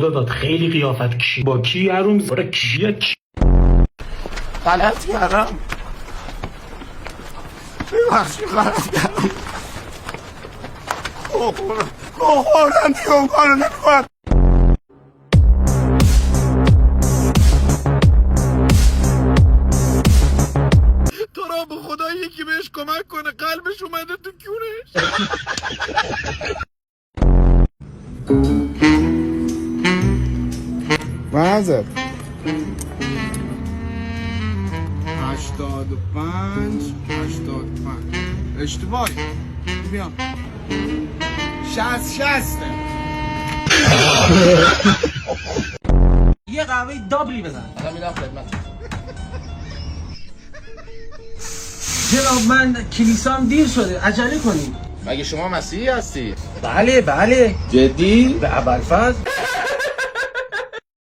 خدا داد خیلی قیافت کشی. با کی هروم زاره کیه کی؟ غلط کردم. ببخشی غلط کردم. خوردم دیگه اون کارو نکن. تو را به خدا یکی بهش کمک کنه، قلبش اومده تو کونش. معذر 85 اشتباهی بیام 60 یه قهوه دابلی بزن. الان میرم خدمت. جناب من کلیسام دیر شده، عجله کنید. مگه شما مسیحی هستی؟ بله جدی؟ به ابوالفضل.